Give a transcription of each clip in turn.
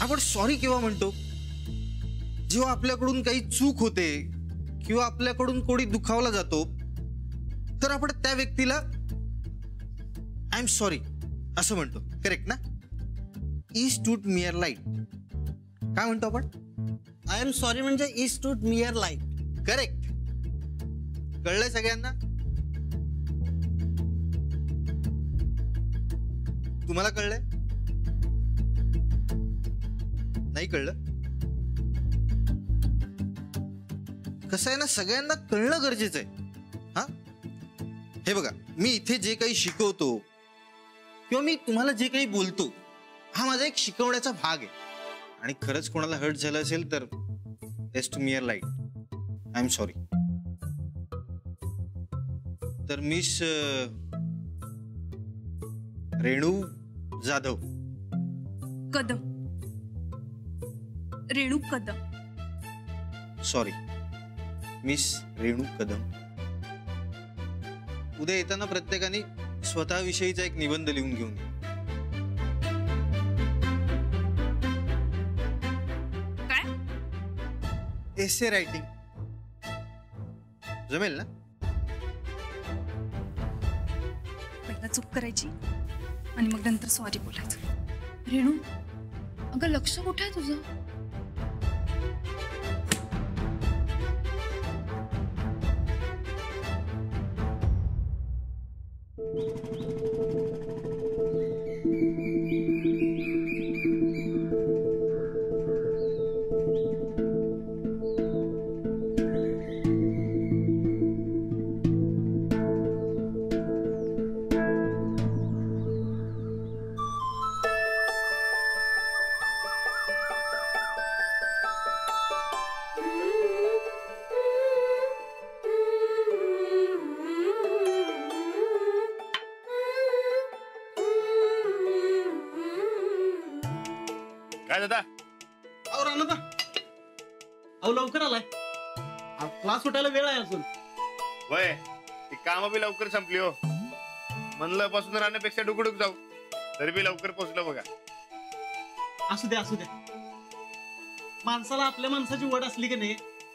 आपण सॉरी केव्हा म्हणतो? जेव्हा आपल्याकडून काही चूक होते किंवा आपल्याकडून कोणी दुखावला जातो तर आपण त्या व्यक्तीला आय एम सॉरी असं म्हणतो. करेक्ट ना? इज टूट मिअर लाईट काय म्हणतो आपण? आय एम सॉरी म्हणजे इज टूट मिअर लाईट. करेक्ट. कळलंय सगळ्यांना? तुम्हाला कळलंय? नाही कळलं? कसं आहे ना, सगळ्यांना कळणं गरजेचं आहे. हा, हे बघा, मी इथे जे काही शिकवतो किंवा मी तुम्हाला जे काही बोलतो हा माझा एक शिकवण्याचा भाग आहे. आणि खरंच कोणाला हर्ट झालं असेल तर इज टू मिअर लाईट आय एम सॉरी. तर miss Renu Jadhav Kadam, Renu Kadam. Sorry miss Renu Kadam. उद्या येताना प्रत्येकाने स्वतःविषयीचा एक निबंध लिहून घेऊन या. काय? एसे रायटिंग जमेल ना? पहिला चूक करायची आणि मग नंतर सॉरी बोलायचं. रेणू, अगं लक्ष कुठे आहे तुझं? काय दादा? अहो राणा, अहो लवकर आलाय. क्लास सुटायला वेळ आहे अजून. वय ती काम बी लवकर संपली हो. म्हणलं बसून राहण्यापेक्षा डुकडुक जाऊ, तरी बी लवकर पोहोचलो बघा. असू द्या असू द्या. माणसाला आपल्या माणसाची वड असली की नाही,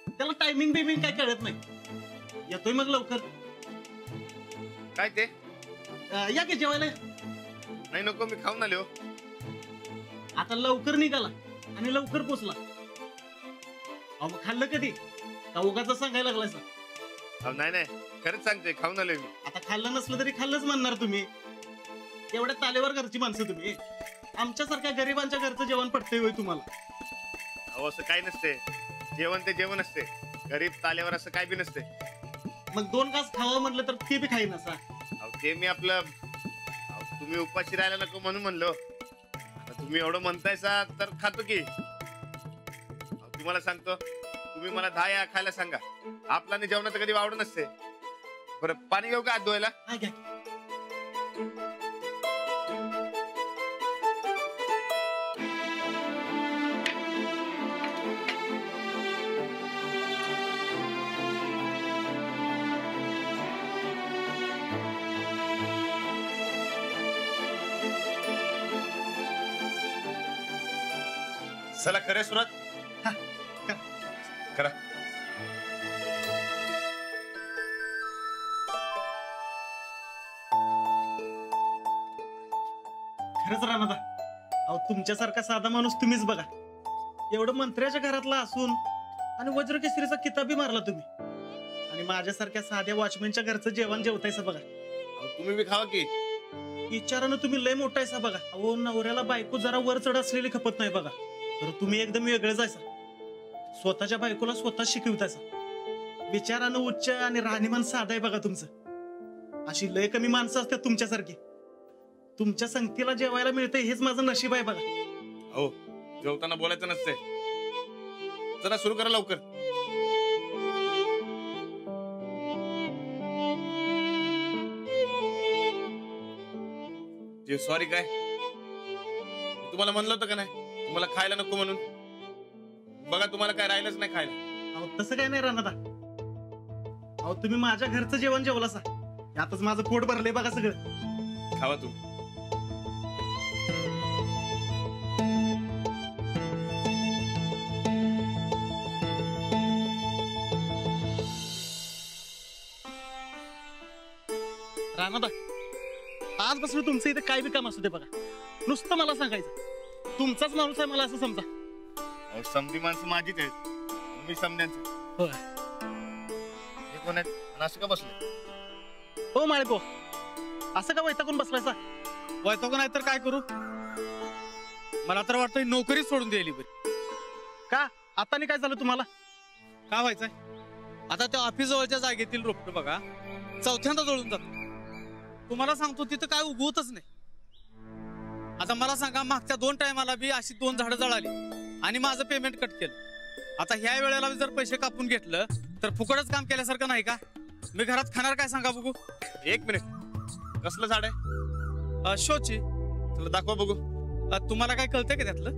त्याला टायमिंग बिमिंग काय कळत नाही. येतोय मग लवकर. काय ते? या की जेवायला. नाही नको, मी खाऊन आले हो. आता लवकर निघाला आणि लवकर पोचला. अहो मग खाल्लं कधी? का उगाच सांगायला लागलाय सर? अहो नाही नाही, खरंच सांगते, खाऊन आलोय मी. आता खाल्लं नसलं तरी खाल्लंच म्हणणार तुम्ही. एवढ्या तालेवर घरची माणसं तुम्ही. आमच्यासारख्या गरिबांच्या घरचं जेवण पडतंय होय तुम्हाला? अहो असं काही नसते. जेवण ते जेवण असते. गरीब तालेवर असं काय बी नसते. मग 2 घास खावं म्हटलं तर ते बी खाईन असा. अहो ते मी आपलं, तुम्ही उपाशी राहायला नको म्हणून म्हणलो. तुम्ही एवढं म्हणतायसा तर खातो की. तुम्हाला सांगतो, तुम्ही मला 10 या खायला सांगा, आपला जेवणाचं कधी वावड नसते. बरं पाणी घेऊ का हात धुवायला? चला खरे सुरत करा. खरंच राणा, अहो तुमच्यासारखा साधा माणूस तुम्हीच बघा. एवढं मंत्र्याच्या घरातला असून आणि वज्रकेसरीचा किताबी मारला तुम्ही, आणि माझ्यासारख्या साध्या वॉचमॅनच्या घरचं जेवण जेवतायसा बघा. तुम्ही बी खावा की. विचारानं तुम्ही लय मोठायसा बघा. अहो नवऱ्याला बायको जरा वर चढ असलेली खपत नाही बघा. तर तुम्ही एकदम वेगळं जायचा. स्वतःच्या बायकोला स्वतः शिकवतायचा. विचारानं उच्च आणि राहणीमान साधा आहे बघा तुमचं. अशी लय कमी माणसं असतात तुमच्यासारखी. तुमच्या संगतीला जेवायला मिळते हेच माझं नशीब आहे बघा. हो, जेवताना बोलायचं नसते. चला सुरू करा लवकर. सॉरी काय तुम्हाला म्हणलं होतं का नाही, तुम्हाला खायला नको म्हणून? बघा तुम्हाला काय राहिलंच नाही खायला. अहो तसं काय नाही राणा. अहो तुम्ही माझ्या घरचं जेवण जेवलासा, यातच माझं पोट भरलंय बघा सगळं. खावा तुम्ही. राणादा, आजपासून तुमचं इथे काय बी काम असू दे बघा, नुसतं मला सांगायचं तुमचाच माणूस आहे मला असं समजा. अहो, समधी माणसं माझीच आहेत, मी समध्यांचं. होय. हे कोण आहेत आणि असं का बसले? हो माळको, असं का वैतागून बसलायचा? वैतागून नाही तर काय करू? मला तर वाटतं नोकरी सोडून द्यायली बरी. का आता काय झालं तुम्हाला? काय व्हायचंय आता? त्या ऑफिस जवळच्या जागेतील रोपट बघा चौथ्यांदा जळून जातो. तुम्हाला सांगतो तिथं काय उगवतच नाही. आता मला सांगा, मागच्या 2 टायमाला बी अशी 2 झाडं जळाली आणि माझं पेमेंट कट केलं. आता ह्या वेळेला जर पैसे कापून घेतलं तर फुकटच काम केल्यासारखं नाही का? मी घरात खाणार काय सांगा बघू? 1 मिनिट, कसलं झाड आहे? शोची. तुला दाखवा बघू. तुम्हाला काय कळतंय का त्यातलं?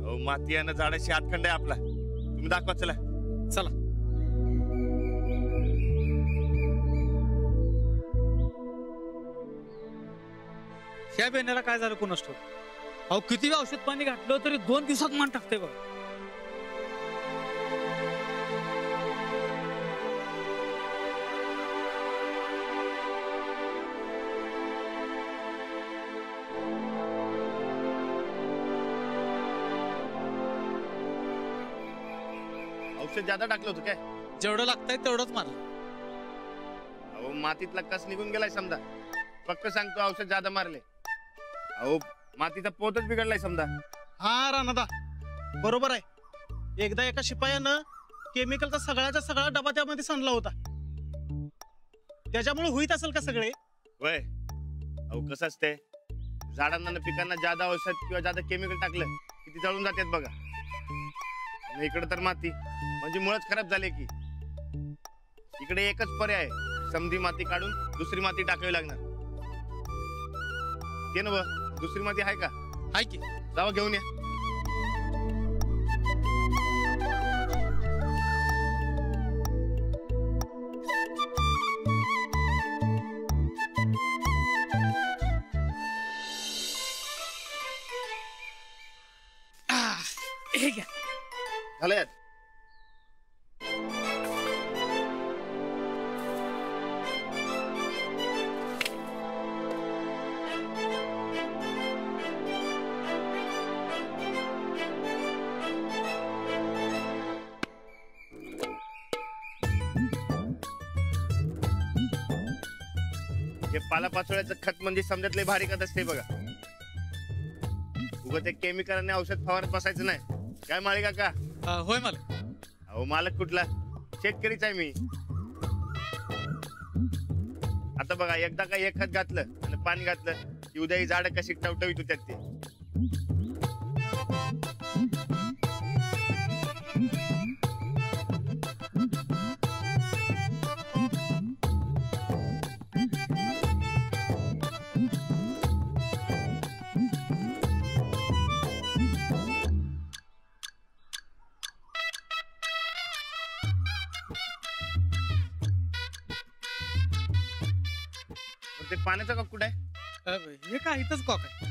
अहो, माती आणि झाडाशी हातखंड आहे आपला. तुम्ही दाखवा, चला. चला. ह्या बेण्याला काय झालं कोण असतो? अहो, किती औषध पाणी घातलं तरी 2 दिवसात मान टाकते बघा. औषध ज्यादा टाकलं होतं काय? जेवढं लागतंय तेवढंच मारलं. अहो, मातीतला कस निघून गेलाय समजा. फक्त सांगतो औषध ज्यादा मारले. अहो, मातीचा पोतच बिघडलाय समजा. हा राणादा, बरोबर आहे. एकदा एका शिपायानं केमिकलचा सगळ्याचा सगळा डबा त्यामध्ये सांडला होता. त्याच्यामुळे होईत असेल का सगळे? वय, अहो कसं असते, झाडांना आणि पिकांना ज्यादा औषध किंवा ज्यादा केमिकल टाकलं की ती जळून जातात बघा. आणि इकडे तर माती म्हणजे मुळच खराब झाले की. इकडे एकच पर्याय, समधी माती काढून दुसरी माती टाकावी लागणार. ते नव, दुसरी माती आहे का? हाय की. जावा घेऊन या. हे घ्या. झालं यात. हे पालापाचोळ्याचं खत म्हणजे समजतले भारी खत असते बघा. उगाच ते केमिकल आणि औषध फवारत बसायचं नाही. काय माळी काका? होय मालक. अहो, मालक कुठला? शेतकरीच आहे मी. आता बघा, एकदा का एक खत घातलं आणि पाणी घातलं की उद्या ही झाड कशी टवटवीत होत्यात ते. ते पाण्याचा कप कुठे आहे? हे काय इथंच कॉक आहे.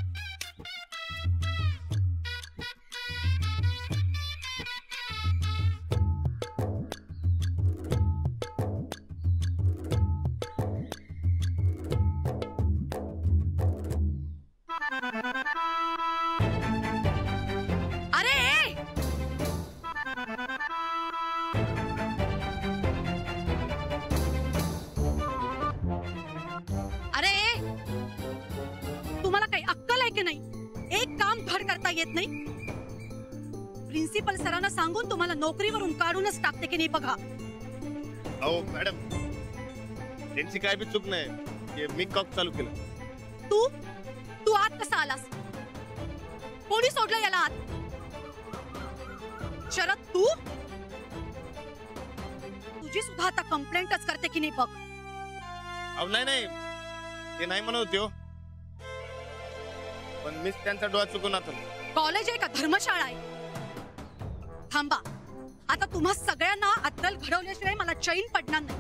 येत नाही. प्रिन्सिपल सरांना सांगून तुम्हाला नोकरीवरून काढूनच टाकते की नाही बघा. अहो मॅडम, त्यांची काय बी चूक नाही की मी कॉक चालू केलं. तू आत कसा आलास? कोणी सोडलं याला आत? शरद, तुझी सुद्धा आता कंप्लेंटच करते की नाही बघ. अहो नाही, ते नाही म्हणत होते हो, पण मीच त्यांचा डोळा चुकून आता. कॉलेज आहे का धर्मशाळा आहे? थांबा, आता तुम्हा सगळ्यांना अद्दल घडवल्याशिवाय मला चैन पडणार नाही.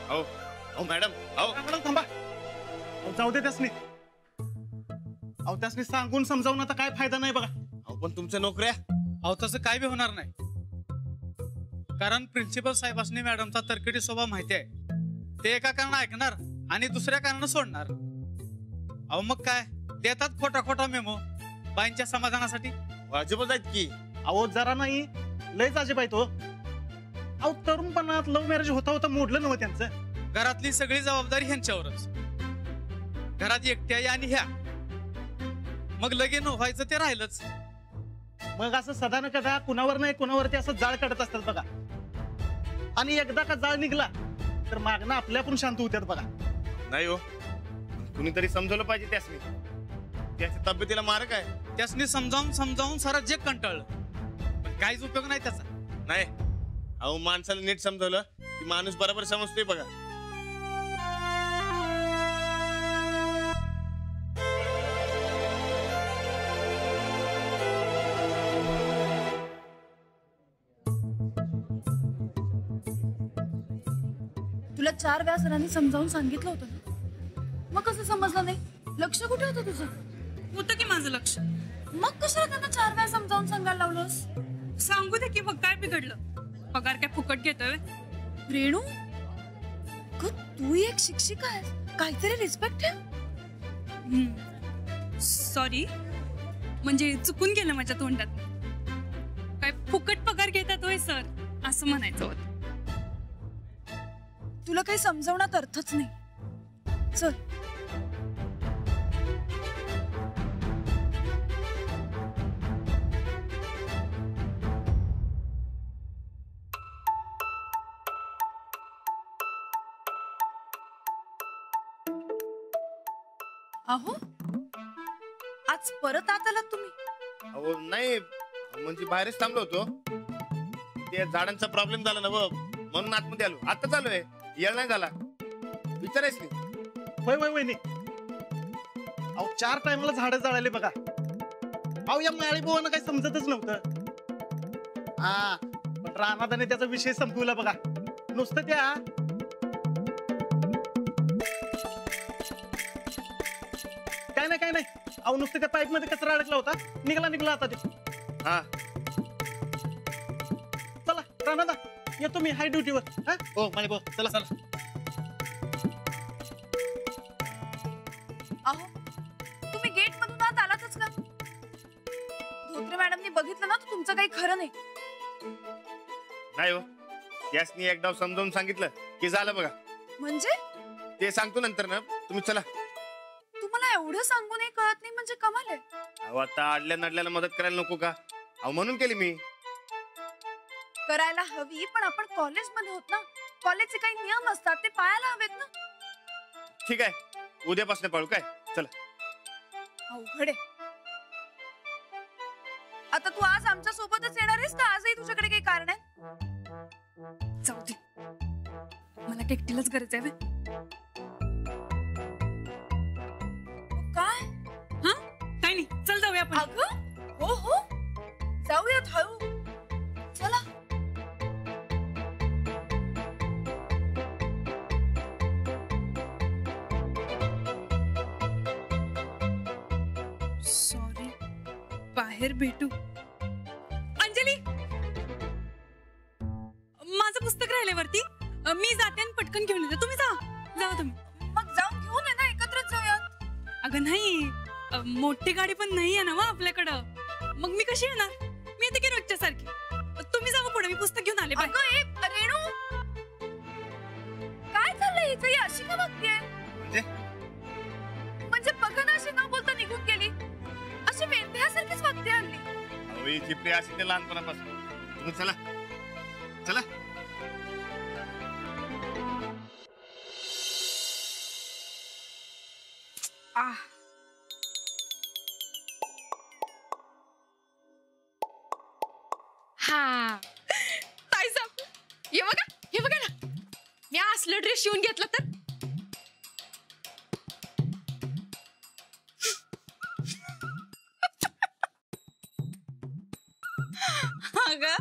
अहो मॅडम, मॅडम थांबा. जाऊ दे त्यासनी. अहो त्यासनी सांगून समजावून आता काय फायदा नाही बघा. अहो पण तुमच्या नोकऱ्या. अहो तसं काय बी होणार नाही. कारण प्रिन्सिपल साहेबांनी मॅडमचा तरकटी स्वभाव माहिती आहे. ते एका कारण ऐकणार आणि दुसऱ्या कारण सोडणार. अहो मग काय देतात खोटा खोटा मेमो बाईंच्या समाधानासाठी. वाजबच आहेत की. अहो जरा नाही लयच अजिब आहे तो. अहो तरुणपणात लव्ह मॅरेज होता होता मोडलं नव्हतं त्यांचं. घरातली सगळी जबाबदारी ह्यांच्यावरच. घरात एकटी आई आणि ह्या, मग लगीन व्हायचं ते राहिलंच. मग असं सदा न कदा कुणावर नाही कुणावरती असं जाळ काढत असतात बघा. आणि एकदा का जाळ निघला तर मागणं आपल्या पण शांत होत्यात बघा. नाही हो, कुणीतरी समजवलं पाहिजे त्यासनी. त्याच्या तब्येतीला मारक आहे. त्यासनी समजावून समजावून सारा जग कंटाळलं, पण काहीच उपयोग नाही त्याचा. नाही अहो, माणसाला नीट समजवलं की माणूस बरोबर समजतोय बघा. तुला 4 वेळा सरांनी समजावून सांगितलं होतं ना, मग कसं समजलं नाही? लक्ष कुठे होतं तुझं? होतं की माझं लक्ष. मग कशाला त्यांना 4 वेळा समजावून सांगायला लावलंस? सांगू दे की मग काय बिघडलं? पगार काय फुकट घेतोय? रेणू, तू एक शिक्षिका आहेस, काहीतरी रिस्पेक्ट ठेव. सॉरी, म्हणजे चुकून गेलं माझ्या तोंडात. काय फुकट पगार घेतात होय सर, असं म्हणायचं होतं. तुला काही समजवण्यात अर्थच नाही. चल. अहो, आज परत आत आलात तुम्ही? अहो नाही, म्हणजे बाहेरच थांबलो होतो. ते झाडांचा प्रॉब्लेम झाला ना व, म्हणून आतमध्ये आलो. आता चालू आहे, येळ नाही झाला. विचारायच नाही. होय होय वहिनी. अहो 4 टायमाला झाडं जाळाले बघा. अहो या माळी भावांना काही समजतच नव्हतं. हा पण रानादाने त्याचा विषय संपवला बघा. नुसतं त्या काय नाही. अहो नुसतं त्या पाईप मध्ये कचरा अडकला होता. निघाला आता ते. हा चला रानादा, येतो मी हाय ड्युटीवर. हा हो माळी भाऊ, चला चला. अहो, तुम्ही गेट मधून आत आलातच का? धोत्रे मॅडमनी बघितलं ना, तर तुमचं काही खरं नाही. नाही हो, यासनी एक डाव समजावून सांगितलं की झालं बघा. म्हणजे ते सांगतो नंतर ना, तुम्ही चला. तुम्हाला एवढं सांगूनही कळत नाही म्हणजे कमाल आहे. अहो आता अडल्या नडल्याला मदत करायला नको का? अहो म्हणून केली मी. करायला हवी, पण आपण कॉलेजमध्ये होत ना. कॉलेजचे काही नियम असतात, ते पाळायला हवेत ना. ठीक आहे, उद्यापासून पाळू काय. चला. अवघड आहे. आता तू आज आमच्या सोबतच येणार आहेस का आजही तुझ्याकडे काही कारण आहे? जाऊ दे, मला एकटीलाच गरज आहे. काय? हा काय नाही, चल जाऊया आपण. अगं हो जाऊयात हळू. चला. सॉरी, बाहेर भेटू. अंजली, माझं पुस्तक राहिले वरती. मी जाते आणि पटकन घेऊन येते. तुम्ही जा तुम्ही. मग जाऊन घेऊन ये ना, एकत्रच जाऊयात. अगं नाही, मोठी गाडी पण नाही आहे ना वा आपल्याकडं. मग मी कशी येणार? मी येते की रोजच्या सारखी. तुम्ही जावं पुढे, मी पुस्तक घेऊन आले. बाय. अगं रेणू, काय चाललंय इथे? अशी का बघतेय? म्हणजे बघा ना, अशी न बोलता निघून गेली. अशी वेंध्यासारखीच वागते हल्ली. अहो ही चिपरी अशी ते लहानपणापासून. तुम्ही चला चला. हा ताई साहेब, हे बघा ना, मी असलं ड्रेस शिवून घेतला तर. अगं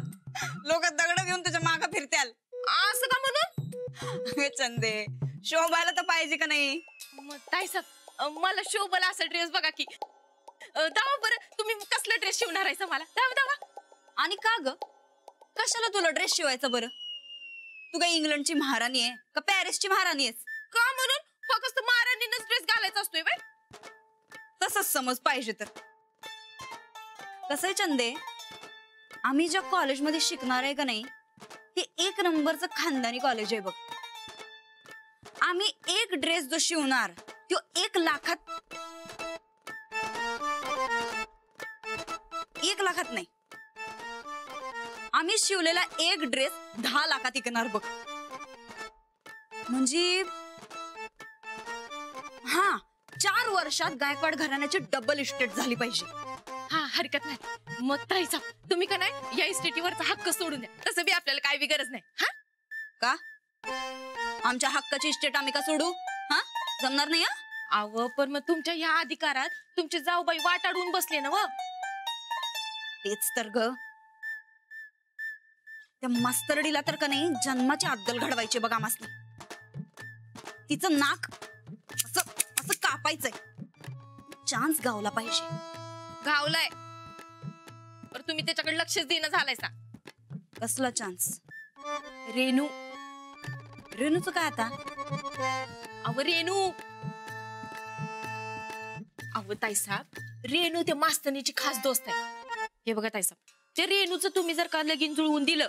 लोक दगड घेऊन तुझ्या मागा फिरत्याल. असं का म्हणून? चंदे, शोभायला तर पाहिजे का नाही? ताई साहेब, मला शोभला असा ड्रेस बघा की. दावा बरं, तुम्ही कसला ड्रेस शिवणार आहे मला दावा दावा. आणि का ग कशाला तुला ड्रेस शिवायचा बरं? तू काय इंग्लंडची महाराणी आहे का पॅरिसची महाराणी आहेस? का म्हणून फक्त महाराणीनच ड्रेस घालायचा असतोय बाय. तसंच समज पाहिजे तर. कसंय चंदे, आम्ही ज्या कॉलेजमध्ये शिकणार आहे का नाही ते 1 नंबरचं खानदानी कॉलेज आहे बघ. आम्ही एक ड्रेस जो शिवणार तो 1 लाखात 1 लाखात नाही, आम्ही शिवलेला एक ड्रेस 10 लाखात विकणार बघ. म्हणजे हा 4 वर्षात गायकवाड घराण्याची डबल इस्टेट झाली पाहिजे. हा हरकत नाही. मग ताईचा तुम्ही का नाही या इस्टेटीवरचा हक्क सोडून द्या. तसं बी आपल्याला काय बी गरज नाही. हा का आमच्या हक्काची इस्टेट आम्ही का सोडू? हा जमणार नाही. अव पण मग तुमच्या या अधिकारात तुमची जाऊबाई वाट अडवून बसले ना व. तेच तर ग, त्या मास्तरडीला तर का नाही जन्माची अद्दल घडवायची बघा मास्ती. तिचं नाक असं असं कापायचंय. चान्स गावला पाहिजे. गावलाय पर तुम्ही त्याच्याकडे लक्षच देणं झालायसा. कसला चान्स? रेणू. रेणूचं काय आता? अव रेणू. अव ताईसाहेब रेणू त्या मास्तनीची खास दोस्त आहे. हे बघा ताईसाहेब, ते रेणूचं तुम्ही जर का लगीन जुळवून दिलं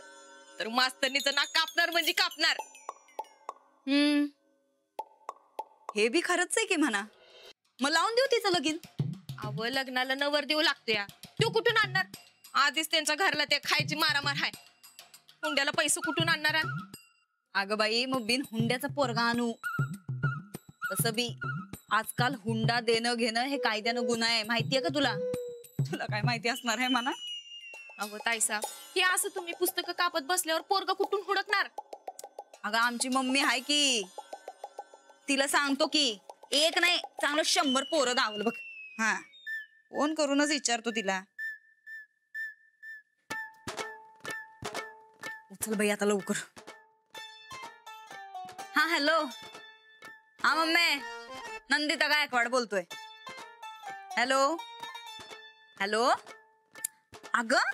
तर मास्तनीचं नाक कापणार म्हणजे कापणार. हे बी खरंच आहे की म्हणा. मग लावून देऊ तिचं लगीन. अव लग्नाला नवर देऊ लागतो या. तो कुठून आणणार? आधीच त्यांच्या घरला त्या खायची मारामार हाय. हुंड्याला पैसे कुठून आणणार? अगं बाई मग बिन हुंड्याचा पोरगा आणू. तसं बी आजकाल हुंडा देणं घेणं हे कायद्यानं गुन्हा आहे. माहितीये का तुला? तुला काय माहिती असणार आहे म्हणा. अगं ताईसाहेब, हे असं तुम्ही पुस्तकं कापत बसल्यावर पोरगा कुठून हुडकणार? अगं आमची मम्मी आहे की, तिला सांगतो की 1 नाही चांगलं 100 पोरं दावलं बघ. हा फोन करूनच विचारतो तिला. उचल बाई आता लवकर. हा हॅलो. हा मम्मी, नंदिता गायकवाड बोलतोय. Hello hello. अगं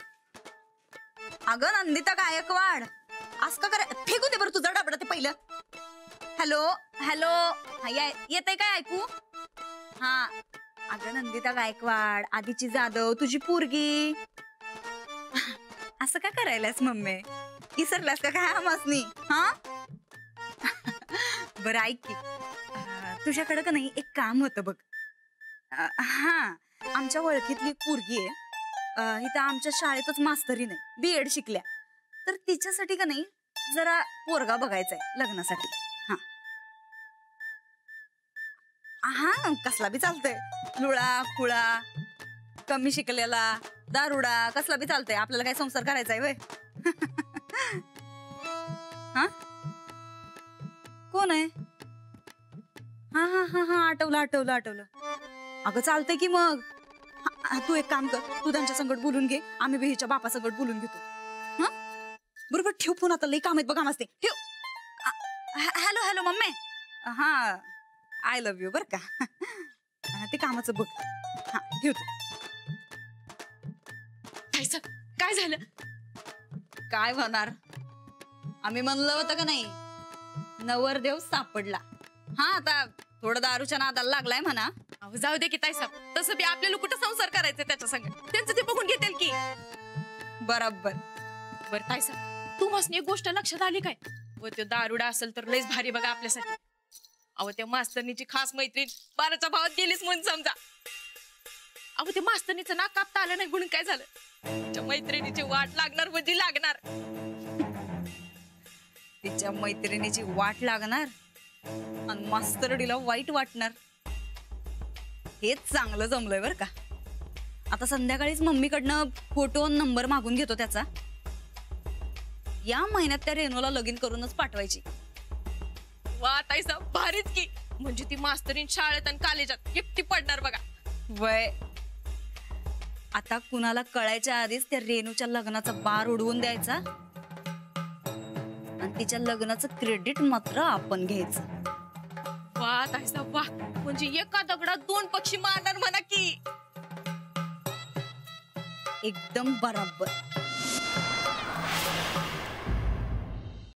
अगं नंदिता गायकवाड असं का करा? फेकू दे बरं तुझा डबडा ते पहिलं. Hello hello. येतंय काय ऐकू? हा अगं नंदिता गायकवाड, आधीची जाधव, तुझी पोरगी. असं का करायलास मम्मी? विसरलास का काय आमासनी? हा बरं ऐक की, तुझ्याकडं का नाही एक काम होतं बघ. हा आमच्या ओळखीतली पोरगी आहे. इथं आमच्या शाळेतच मास्तरी नाही, B.Ed शिकल्या. तर तिच्यासाठी का नाही जरा पोरगा बघायचाय लग्नासाठी. हा हा कसला बी चालतंय. लुळा खुळा, कमी शिकलेला, दारुडा, कसला बी चालतंय. आपल्याला काय संसार करायचाय वय. हा कोण आहे? हा हा हा हा आठवलं आठवलं आठवलं. अगं चालतंय की मग. तू एक काम कर, तू त्यांच्या संगत बोलून घे, आम्ही बिहीच्या बापा संगत बोलून घेतो. हा बरोबर. ठेव फोन आता, लई काम आहेत बघा मस्ते. ठेव. Hello hello mummy. हा आय लव्ह यू बर का. ते कामाचं बघ. हा ठेवतो. काय झालं? काय होणार? आम्ही म्हणलं होतं का नाही नवरदेव सापडला. हा आता थोडं दारूच्या नादाला लागलाय म्हणा. अहो जाऊ दे की ताईसाहेब, तसं बी आपल्याला कुठं संसार करायचं त्याच्या संग. त्यांचं ते बघून घेतील की. बरोबर. बरं ताईसाहेब, तू मस्त एक गोष्ट लक्षात आली काय? व तो दारुडा असेल तर लयच भारी बघा आपल्यासाठी. अहो त्या मास्तरनीची खास मैत्रीण 12च्या भावात गेलीच म्हणून समजा. अहो त्या मास्तरनीचं नाक कापता आलं नाही म्हणून काय झालं? तिच्या मैत्रिणीची वाट लागणार म्हणजे लागणार. तिच्या मैत्रिणीची वाट लागणार आणि मास्तरडीला वाईट वाटणार. हेच चांगलं जमलंय बर का. आता संध्याकाळीच मम्मीकडनं फोटो नंबर मागून घेतो त्याचा. या महिन्यात त्या रेणूला लगीन करूनच पाठवायची. वा ताईसाहेब भारीच की. म्हणजे ती मास्तरीन शाळेत आणि कॉलेजात एकटी पडणार बघा. वय आता कुणाला कळायच्या आधीच त्या रेणूच्या लग्नाचा बार उडवून द्यायचा आणि तिच्या लग्नाचं क्रेडिट मात्र आपण घ्यायचं. वा ताईसाहेब वा. म्हणजे एका दगडात 2 पक्षी मारणार म्हणा की. एकदम बराबर.